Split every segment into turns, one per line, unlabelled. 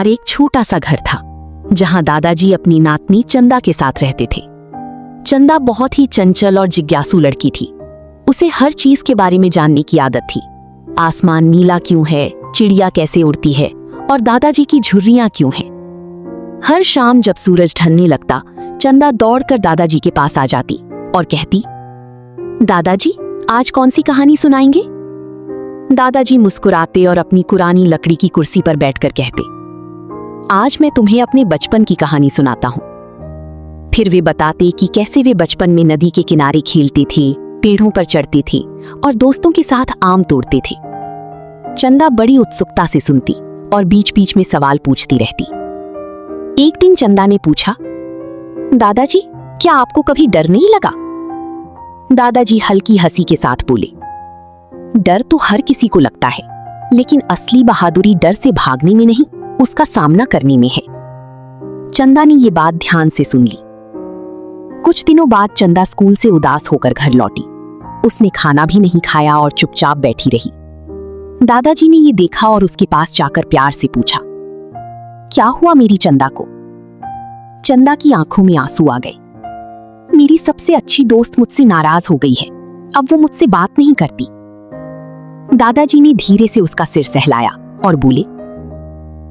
और एक छोटा सा घर था जहां दादाजी अपनी नातनी चंदा के साथ रहते थे। चंदा बहुत ही चंचल और जिज्ञासु लड़की थी। उसे हर चीज के बारे में जानने की आदत थी। आसमान नीला क्यों है, चिड़िया कैसे उड़ती है और दादाजी की झुर्रियां क्यों हैं। हर शाम जब सूरज ढलने लगता, चंदा दौड़कर दादाजी के पास आ जाती और कहती, दादाजी आज कौन सी कहानी सुनाएंगे? दादाजी मुस्कुराते और अपनी पुरानी लकड़ी की कुर्सी पर बैठकर कहते, आज मैं तुम्हें अपने बचपन की कहानी सुनाता हूं। फिर वे बताते कि कैसे वे बचपन में नदी के किनारे खेलते थे, पेड़ों पर चढ़ते थे और दोस्तों के साथ आम तोड़ते थे। चंदा बड़ी उत्सुकता से सुनती और बीच बीच में सवाल पूछती रहती। एक दिन चंदा ने पूछा, दादाजी क्या आपको कभी डर नहीं लगा? दादाजी हल्की हंसी के साथ बोले, डर तो हर किसी को लगता है, लेकिन असली बहादुरी डर से भागने में नहीं, उसका सामना करने में है। चंदा ने ये बात ध्यान से सुन ली। कुछ दिनों बाद चंदा स्कूल से उदास होकर घर लौटी। उसने खाना भी नहीं खाया और चुपचाप बैठी रही। दादाजी ने ये देखा और उसके पास जाकर प्यार से पूछा, क्या हुआ मेरी चंदा को? चंदा की आंखों में आंसू आ गए। मेरी सबसे अच्छी दोस्त मुझसे नाराज हो गई है, अब वो मुझसे बात नहीं करती। दादाजी ने धीरे से उसका सिर सहलाया और बोले,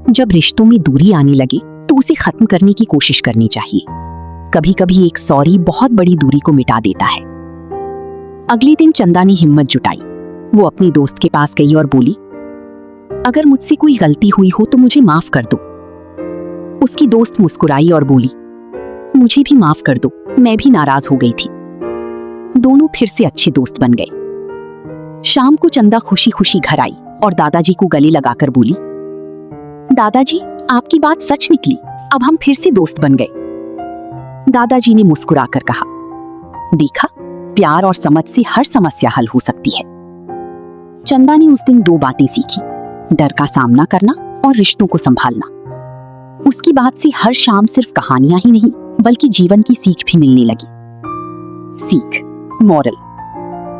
जब रिश्तों में दूरी आने लगे तो उसे खत्म करने की कोशिश करनी चाहिए। कभी कभी एक सॉरी बहुत बड़ी दूरी को मिटा देता है। अगले दिन चंदा ने हिम्मत जुटाई। वो अपनी दोस्त के पास गई और बोली, अगर मुझसे कोई गलती हुई हो तो मुझे माफ कर दो। उसकी दोस्त मुस्कुराई और बोली, मुझे भी माफ कर दो, मैं भी नाराज हो गई थी। दोनों फिर से अच्छे दोस्त बन गए। शाम को चंदा खुशी खुशी घर आई और दादाजी को गले लगाकर बोली, दादाजी आपकी बात सच निकली, अब हम फिर से दोस्त बन गए। दादाजी ने मुस्कुराकर कहा, देखा, प्यार और समझ से हर समस्या हल हो सकती है। चंदा ने उस दिन 2 बातें सीखी, डर का सामना करना और रिश्तों को संभालना। उसकी बात से हर शाम सिर्फ कहानियां ही नहीं बल्कि जीवन की सीख भी मिलने लगी। सीख, मॉरल,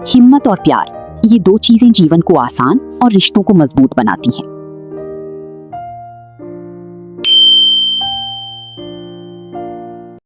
हिम्मत और प्यार, ये 2 चीजें जीवन को आसान और रिश्तों को मजबूत बनाती हैं।